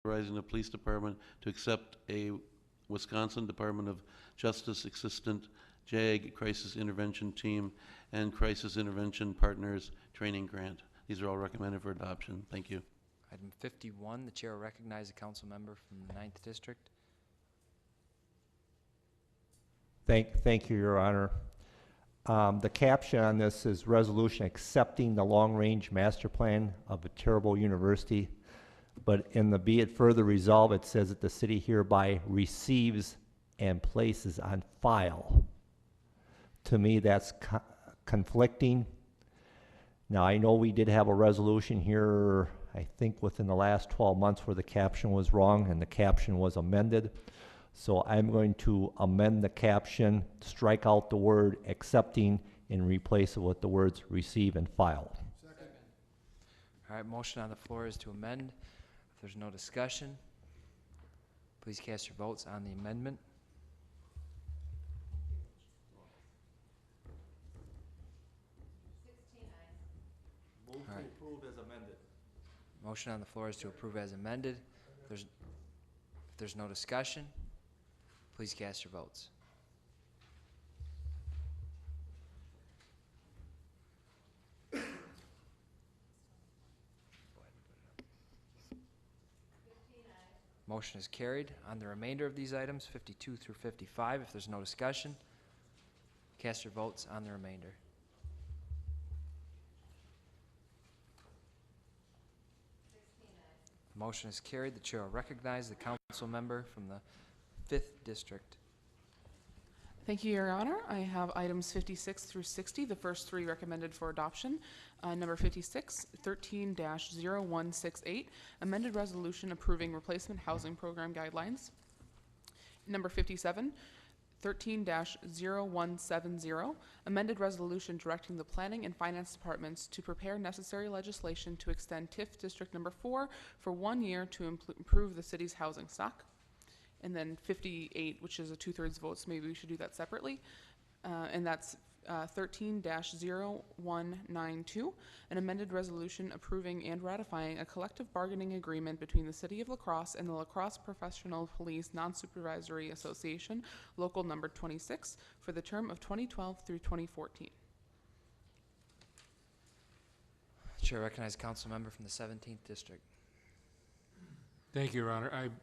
authorizing the police department to accept a Wisconsin Department of Justice Assistant JAG Crisis Intervention Team and Crisis Intervention Partners Training Grant. These are all recommended for adoption. Thank you. Item 51, the chair will recognize a council member from the 9th District. Thank you, Your Honor. The caption on this is resolution accepting the long-range master plan of a terrible university. But in the be it further resolved, it says that the city hereby receives and places on file. To me, that's conflicting. Now, I know we did have a resolution here, I think within the last 12 months where the caption was wrong and the caption was amended. So I'm going to amend the caption, strike out the word accepting and replace it with the words receive and file. Second. All right, motion on the floor is to amend. If there's no discussion, please cast your votes on the amendment. Move All right. to approve as amended. Motion on the floor is to approve as amended. If there's no discussion, please cast your votes. Motion is carried. On the remainder of these items, 52 through 55, if there's no discussion, cast your votes on the remainder. The motion is carried. The chair will recognize the council member from the 5th District. Thank you, Your Honor. I have items 56 through 60, the first three recommended for adoption. Number 56, 13-0168, amended resolution approving replacement housing program guidelines. Number 57, 13-0170, amended resolution directing the planning and finance departments to prepare necessary legislation to extend TIF District Number 4 for 1 year to improve the city's housing stock. And then 58, which is a 2/3 vote, so maybe we should do that separately. And that's 13-0192, an amended resolution approving and ratifying a collective bargaining agreement between the City of La Crosse and the La Crosse Professional Police Non-Supervisory Association, Local Number 26, for the term of 2012 through 2014. Chair recognizes council member from the 17th District. Thank you, Your Honor. I'd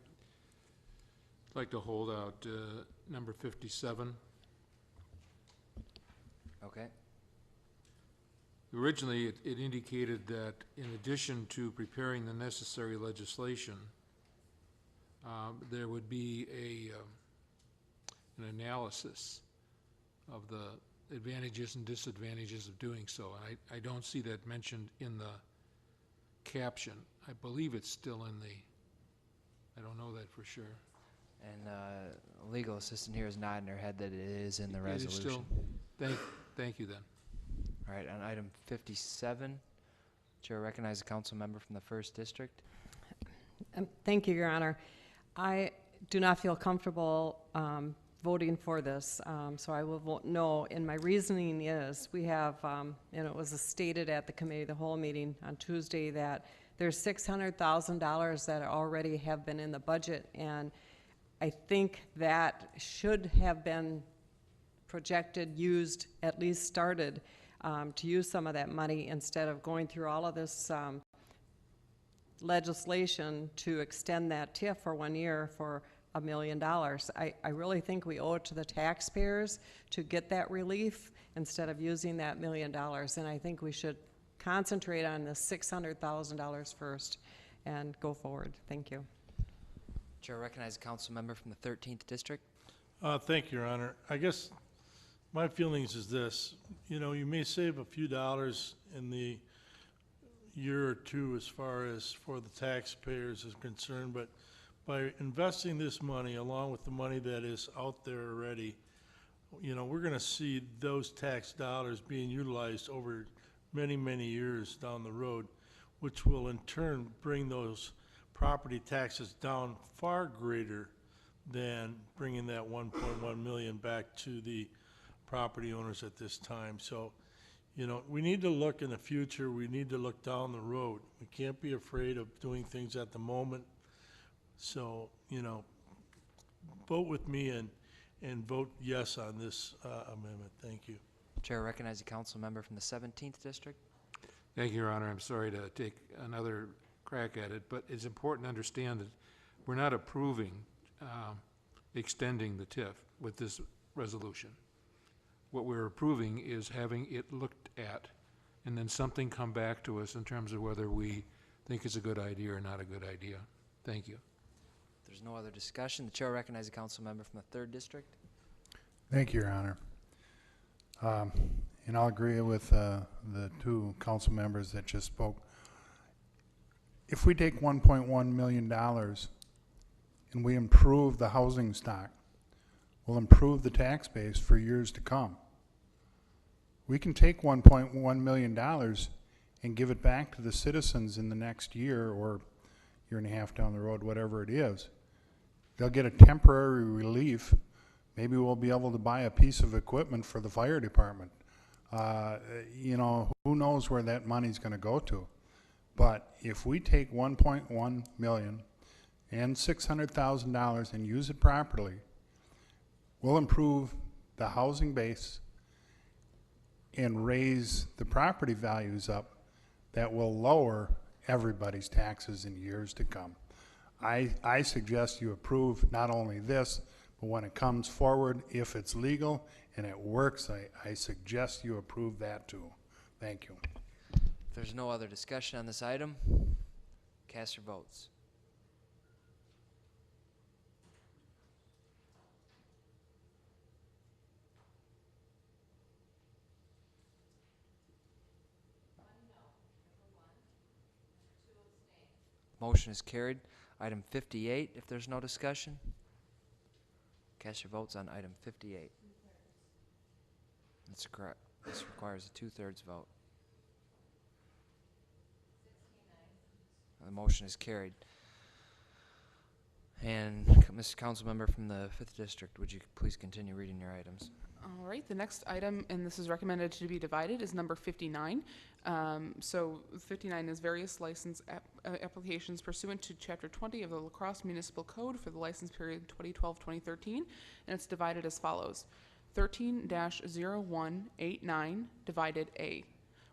like to hold out number 57. Okay. Originally, it indicated that in addition to preparing the necessary legislation, there would be an analysis of the advantages and disadvantages of doing so. I don't see that mentioned in the caption. I believe it's still in the, I don't know that for sure. And legal assistant here is nodding her head that it is in the resolution. It is still, thank you then. All right, on item 57, Chair recognizes a council member from the 1st District. Thank you, Your Honor. I do not feel comfortable voting for this, so I will vote no. And my reasoning is we have, and it was stated at the committee of the whole meeting on Tuesday that there's $600,000 that already have been in the budget, and I think that should have been projected, used, at least started to use some of that money instead of going through all of this legislation to extend that TIF for 1 year for $1 million. I really think we owe it to the taxpayers to get that relief instead of using that $1 million. And I think we should concentrate on the $600,000 first and go forward. Thank you. Chair recognizes a council member from the 13th District. Thank you, Your Honor. I guess my feelings is this, you know, you may save a few dollars in the year or two as far as for the taxpayers is concerned, but by investing this money along with the money that is out there already, you know, we're going to see those tax dollars being utilized over many, many years down the road, which will in turn bring those property taxes down far greater than bringing that 1.1 million back to the property owners at this time. So, you know, we need to look in the future. We need to look down the road. We can't be afraid of doing things at the moment. So, vote with me and vote yes on this amendment. Thank you. Chair recognizes the council member from the 17th district. Thank you, Your Honor. I'm sorry to take another crack at it, but it's important to understand that we're not approving extending the TIF with this resolution. What we're approving is having it looked at and then something come back to us in terms of whether we think it's a good idea or not a good idea. Thank you. If there's no other discussion, the chair recognizes the council member from the 3rd district. Thank you, Your Honor. And I'll agree with the two council members that just spoke. If we take $1.1 million and we improve the housing stock, we'll improve the tax base for years to come. We can take $1.1 million and give it back to the citizens in the next year or year and a half down the road, whatever it is. They'll get a temporary relief. Maybe we'll be able to buy a piece of equipment for the fire department. Who knows where that money's going to go to. But if we take 1.1 million and $600,000 and use it properly, we'll improve the housing base and raise the property values up that will lower everybody's taxes in years to come. I suggest you approve not only this, but when it comes forward, if it's legal and it works, I suggest you approve that too. Thank you. If there's no other discussion on this item, cast your votes. Motion is carried. Item 58, if there's no discussion, cast your votes on item 58. That's correct. This requires a 2/3 vote. The motion is carried. And Mr. Councilmember from the 5th District, would you please continue reading your items? All right, the next item, and this is recommended to be divided, is number 59. So 59 is various license applications pursuant to Chapter 20 of the La Crosse Municipal Code for the license period 2012-2013, and it's divided as follows. 13-0189, divided A.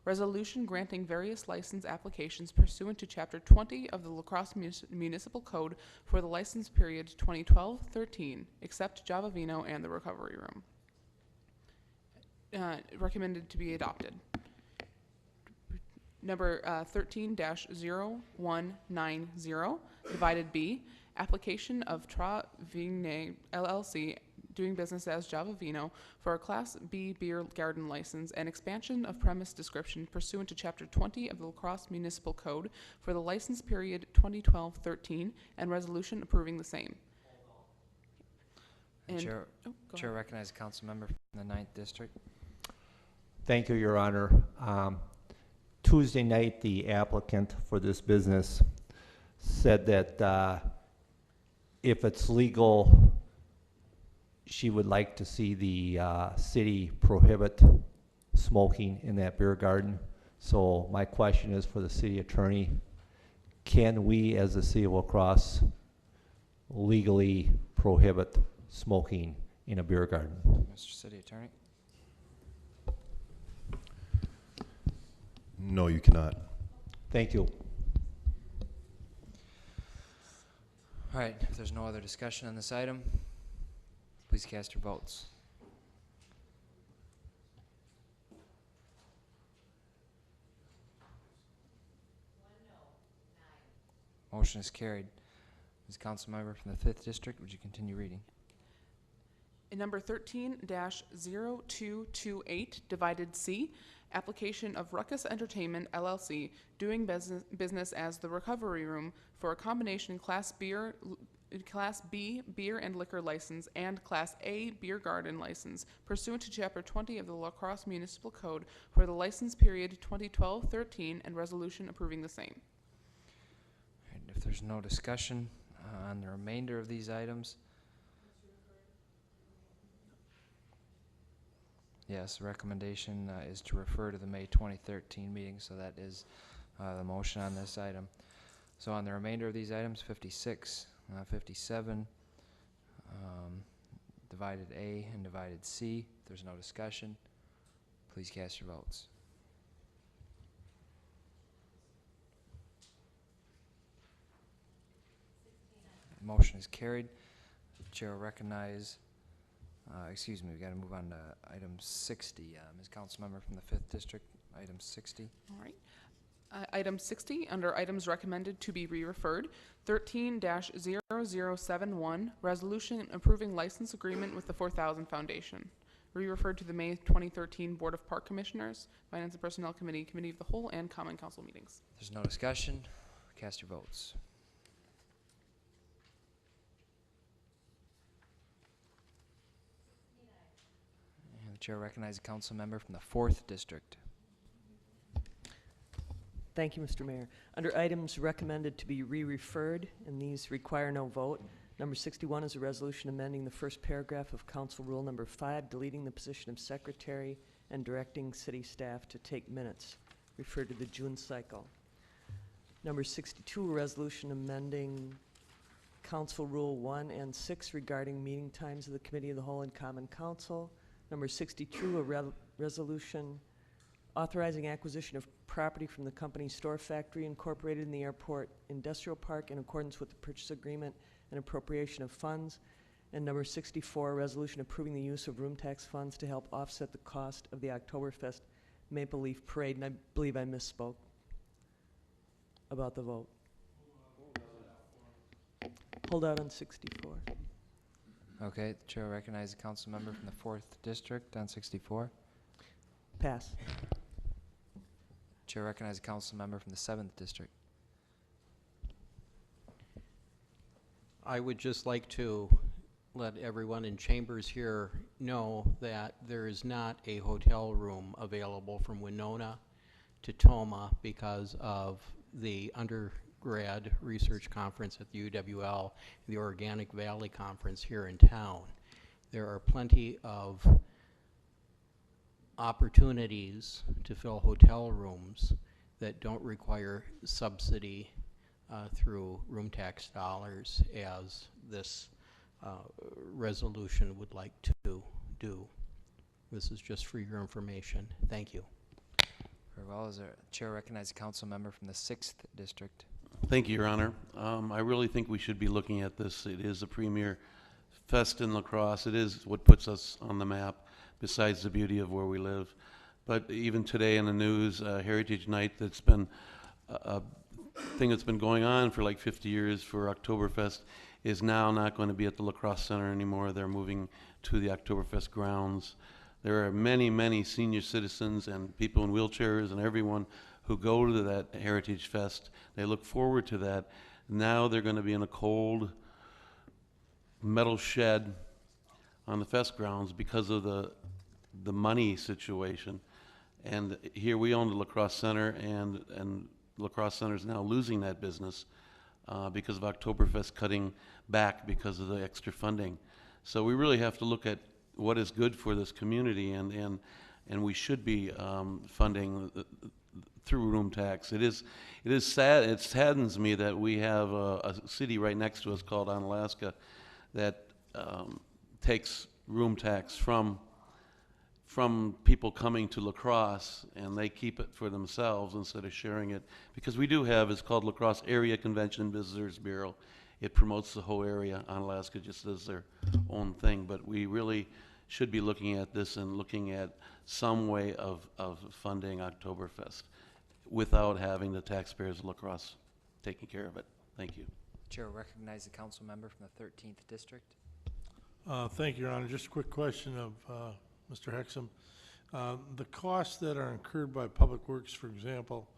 Resolution granting various license applications pursuant to Chapter 20 of the La Crosse Municipal Code for the license period 2012-13, except Java Vino and the Recovery Room. Recommended to be adopted. Number 13-0190, divided B, application of Tra Vigne LLC doing business as Java Vino for a Class B beer garden license and expansion of premise description pursuant to Chapter 20 of the La Crosse Municipal Code for the license period 2012-13 and resolution approving the same. And Chair go Chair ahead. recognizes council member from the 9th District. Thank you, Your Honor. Tuesday night, the applicant for this business said that if it's legal, she would like to see the city prohibit smoking in that beer garden. So my question is for the city attorney, can we as the city of La Crosse legally prohibit smoking in a beer garden? Mr. City Attorney. No, you cannot. Thank you. All right, if there's no other discussion on this item, please cast your votes. Motion is carried. Ms. Councilmember from the 5th District, would you continue reading? In number 13-0228, divided C, application of Ruckus Entertainment LLC doing business as the Recovery Room for a combination Class B beer and liquor license and Class A beer garden license pursuant to Chapter 20 of the La Crosse Municipal Code for the license period 2012-13 and resolution approving the same. All right, if there's no discussion on the remainder of these items, yes, the recommendation is to refer to the May 2013 meeting, so that is the motion on this item. So on the remainder of these items, 56, 57, divided A and divided C. If there's no discussion, please cast your votes. Motion is carried. Chair will recognize, we gotta move on to item 60. Ms. Councilmember from the 5th District, item 60. All right. Item 60, under items recommended to be re-referred, 13-0071, resolution approving license agreement with the 4000 Foundation. Re-referred to the May 2013 Board of Park Commissioners, Finance and Personnel Committee, Committee of the Whole, and Common Council meetings. If there's no discussion, cast your votes. And the chair recognizes a council member from the 4th District. Thank you, Mr. Mayor. Under items recommended to be re-referred, and these require no vote, number 61 is a resolution amending the first paragraph of Council Rule number 5, deleting the position of secretary and directing city staff to take minutes, referred to the June cycle. Number 62, a resolution amending Council Rule 1 and 6 regarding meeting times of the Committee of the Whole and Common Council. Number 62, a resolution authorizing acquisition of property from the company Store Factory Incorporated in the Airport Industrial Park in accordance with the purchase agreement and appropriation of funds. And number 64, a resolution approving the use of room tax funds to help offset the cost of the Oktoberfest Maple Leaf Parade. And I believe I misspoke about the vote. Hold out on 64. Okay, the chair recognizes a council member from the 4th District on 64. Pass. Chair recognizes a council member from the 7th District. I would just like to let everyone in chambers here know that there is not a hotel room available from Winona to Toma because of the undergrad research conference at the UWL, the Organic Valley Conference here in town. There are plenty of opportunities to fill hotel rooms that don't require subsidy through room tax dollars, as this resolution would like to do. This is just for your information. Thank you. Very well. Is there, chair recognizes a council member from the 6th District. Thank you, Your Honor. I really think we should be looking at this. It is a premier fest in La Crosse. It is what puts us on the map, besides the beauty of where we live. But even today in the news, Heritage Night, that's been a thing that's been going on for like 50 years for Oktoberfest, is now not going to be at the La Crosse Center anymore. They're moving to the Oktoberfest grounds. There are many, many senior citizens and people in wheelchairs and everyone who go to that Heritage Fest. They look forward to that. Now they're going to be in a cold metal shed on the fest grounds because of the money situation. And here we own the La Crosse Center, and La Crosse Center is now losing that business because of Oktoberfest cutting back because of the extra funding. So we really have to look at what is good for this community, and we should be funding through room tax. It is sad. It saddens me that we have a city right next to us called Onalaska that takes room tax from people coming to La Crosse, and they keep it for themselves instead of sharing it. Because we do have, it's called La Crosse Area Convention Visitors Bureau. It promotes the whole area. Onalaska just does their own thing. But we really should be looking at this and looking at some way of funding Oktoberfest without having the taxpayers of La Crosse taking care of it. Thank you. Chair will recognize the council member from the 13th District. Thank you, Your Honor. Just a quick question of Mr. Hexam. The costs that are incurred by Public Works, for example,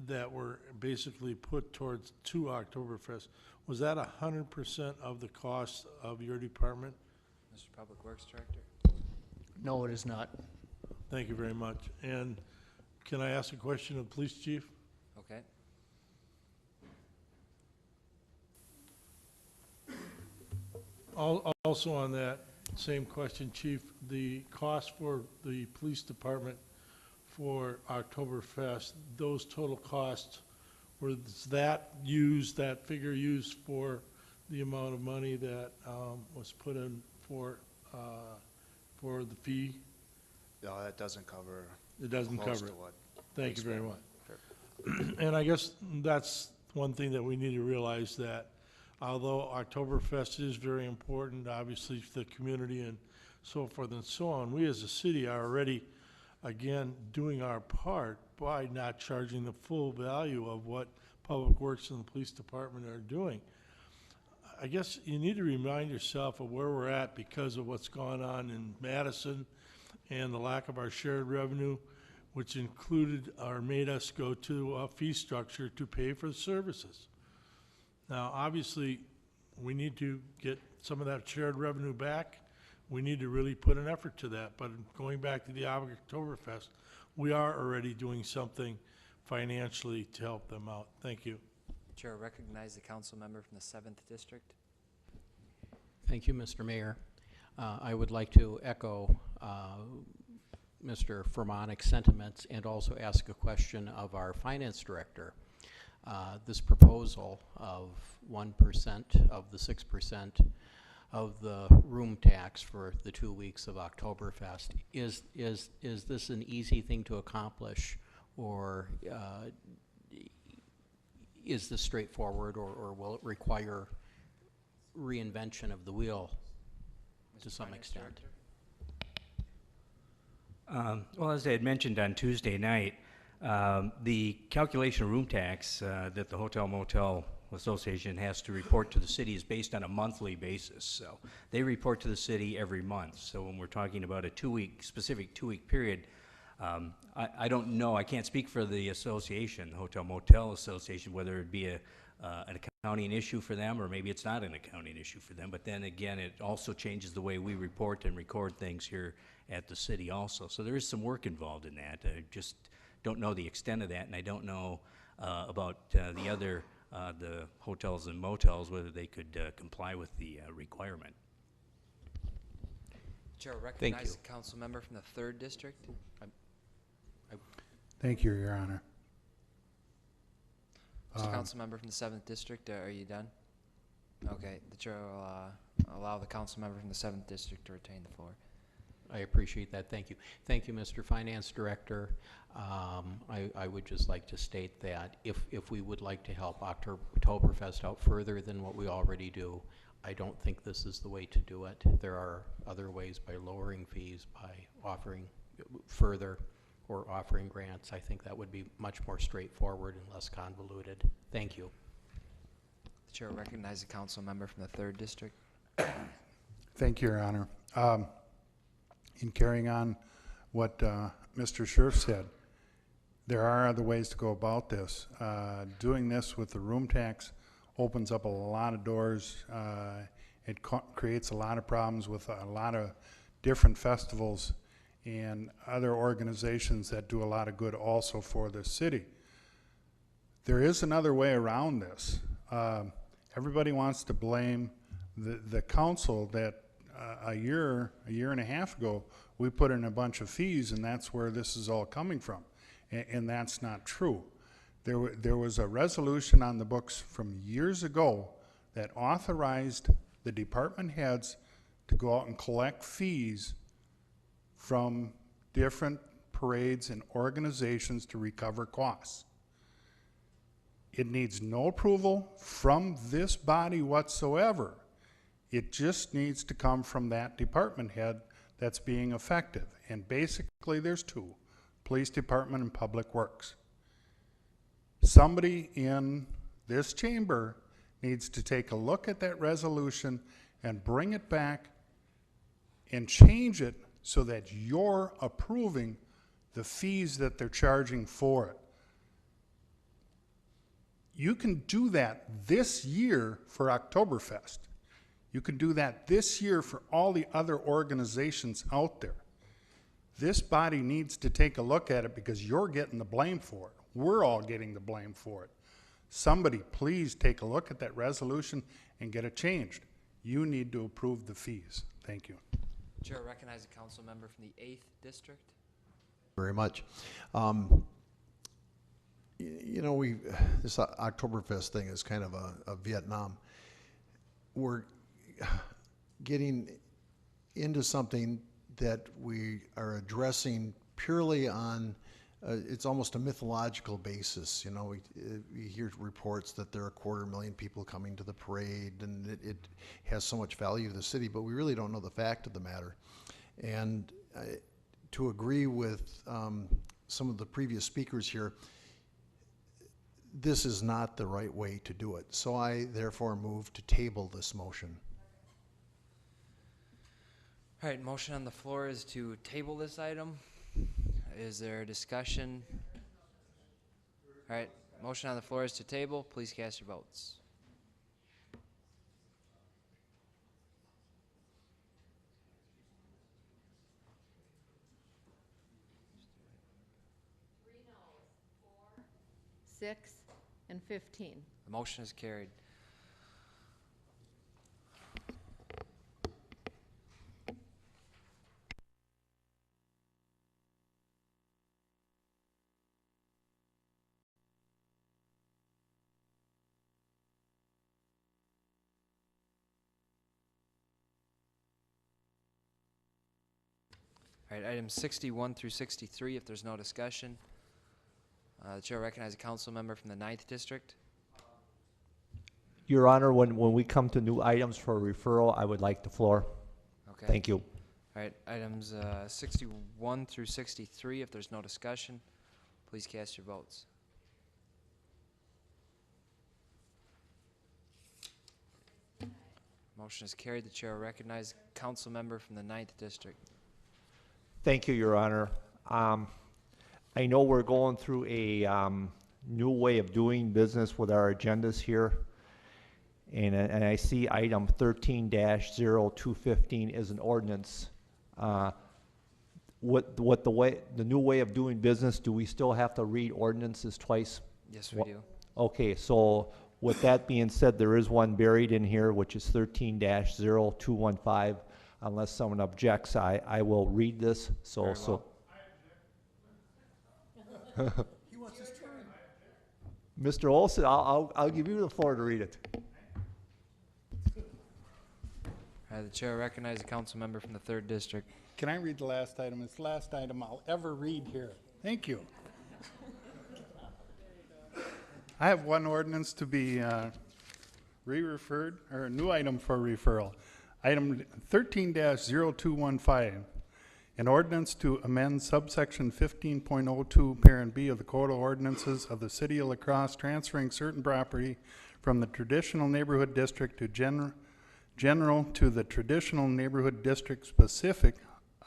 that were basically put towards two Oktoberfest, was that 100% of the cost of your department? Mr. Public Works Director. No, it is not. Thank you very much. And can I ask a question of the police chief? Okay. Also on that same question, Chief, the cost for the police department for Oktoberfest, those total costs Was that used, that figure used for the amount of money that was put in for the fee? No, that doesn't cover. It doesn't close cover to it. what Thank we you very spent. much. And I guess that's one thing that we need to realize, that although Oktoberfest is very important, obviously, to the community and so forth and so on, we as a city are already, again, doing our part by not charging the full value of what Public Works and the police department are doing. I guess you need to remind yourself of where we're at because of what's gone on in Madison and the lack of our shared revenue, which included or made us go to a fee structure to pay for the services. Now, obviously, we need to get some of that shared revenue back. We need to really put an effort to that. But going back to the Oktoberfest, we are already doing something financially to help them out. Thank you. Chair will recognize the council member from the 7th District. Thank you, Mr. Mayor. I would like to echo Mr. Fermanik's sentiments and also ask a question of our finance director. This proposal of 1% of the 6% of the room tax for the 2 weeks of Oktoberfest, is this an easy thing to accomplish, or is this straightforward, or will it require reinvention of the wheel to some extent? Well, as I had mentioned on Tuesday night, the calculation of room tax that the Hotel Motel Association has to report to the city is based on a monthly basis. So they report to the city every month. So when we're talking about a specific two-week period, I don't know, I can't speak for the association, the Hotel Motel Association, whether it be an accounting issue for them, or maybe it's not an accounting issue for them. But then again, it also changes the way we report and record things here at the city also. So there is some work involved in that. I just don't know the extent of that, and I don't know about the other, the hotels and motels, whether they could comply with the requirement. Chair will Thank recognize you. the council member from the 3rd District. Thank you, Your Honor. Mr. Council member from the 7th District, are you done? Okay, the chair will allow the council member from the 7th District to retain the floor. I appreciate that. Thank you. Thank you, Mr. Finance Director. I would just like to state that if we would like to help Oktoberfest out further than what we already do, I don't think this is the way to do it. There are other ways, by lowering fees, by offering further, or offering grants. I think that would be much more straightforward and less convoluted. Thank you. The chair will recognize the council member from the 3rd District. Thank you, Your Honor. In carrying on what Mr. Scherf said, there are other ways to go about this. Doing this with the room tax opens up a lot of doors. It creates a lot of problems with a lot of different festivals and other organizations that do a lot of good also for the city. There is another way around this. Everybody wants to blame the council that a year and a half ago, we put in a bunch of fees, and that's where this is all coming from. And that's not true. There was a resolution on the books from years ago that authorized the department heads to go out and collect fees from different parades and organizations to recover costs. It needs no approval from this body whatsoever. It just needs to come from that department head that's being effective. And basically there's two, Police Department and Public Works. Somebody in this chamber needs to take a look at that resolution and bring it back and change it so that you're approving the fees that they're charging for it. You can do that this year for Oktoberfest. You can do that this year for all the other organizations out there. This body needs to take a look at it because you're getting the blame for it. We're all getting the blame for it. Somebody please take a look at that resolution and get it changed. You need to approve the fees. Thank you. Chair will recognize the council member from the 8th District. Very much. You know, this Oktoberfest thing is kind of a Vietnam. We're getting into something that we are addressing purely on, it's almost a mythological basis. You know, we hear reports that there are 250,000 people coming to the parade, and it has so much value to the city, but we really don't know the fact of the matter. And to agree with some of the previous speakers here, this is not the right way to do it. So I therefore move to table this motion. All right, motion on the floor is to table this item. Is there a discussion? All right, motion on the floor is to table. Please cast your votes. No. 6 and 15. The motion is carried. All right, items 61 through 63, if there's no discussion. The chair recognizes a council member from the 9th District. Your Honor, when we come to new items for referral, I would like the floor. Okay. Thank you. All right, items 61 through 63, if there's no discussion, please cast your votes. Motion is carried. The chair will recognize council member from the 9th District. Thank you, Your Honor. I know we're going through a new way of doing business with our agendas here. And I see item 13-0215 is an ordinance. What the new way of doing business, do we still have to read ordinances twice? Yes, we do. Okay, so with that being said, there is one buried in here, which is 13-0215. Unless someone objects, I will read this. Very well. He wants his turn. Mr. Olson, I'll give you the floor to read it. The chair will recognize a council member from the 3rd District. Can I read the last item? It's the last item I'll ever read here. Thank you. I have one ordinance to be re-referred, or a new item for referral. Item 13-0215, an ordinance to amend subsection 15.02 parent B of the Code of Ordinances of the City of La Crosse, transferring certain property from the traditional neighborhood district to general to the traditional neighborhood district specific,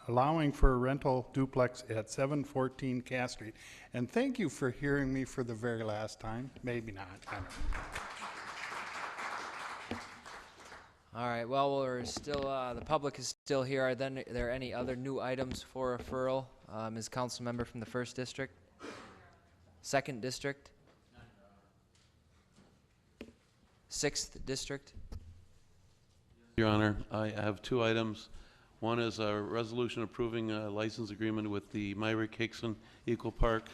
allowing for a rental duplex at 714 Cass Street. And thank you for hearing me for the very last time. Maybe not, I don't know. All right, well, we're still, the public is still here. Are there any other new items for referral? Ms. Council Member from the 1st District? 2nd District? 6th District? Your Honor, I have 2 items. One is a resolution approving a license agreement with the Myrick Hickson Eco Park.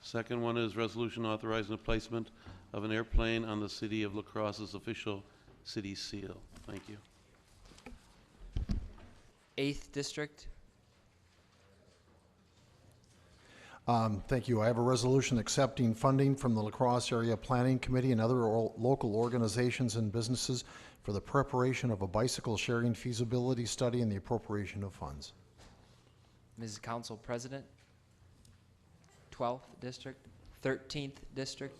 Second one is resolution authorizing the placement of an airplane on the City of La Crosse's official city seal. Thank you. 8th District? Thank you. I have a resolution accepting funding from the La Crosse Area Planning Committee and other local organizations and businesses for the preparation of a bicycle sharing feasibility study and the appropriation of funds. Ms. Council President? 12th District? 13th District?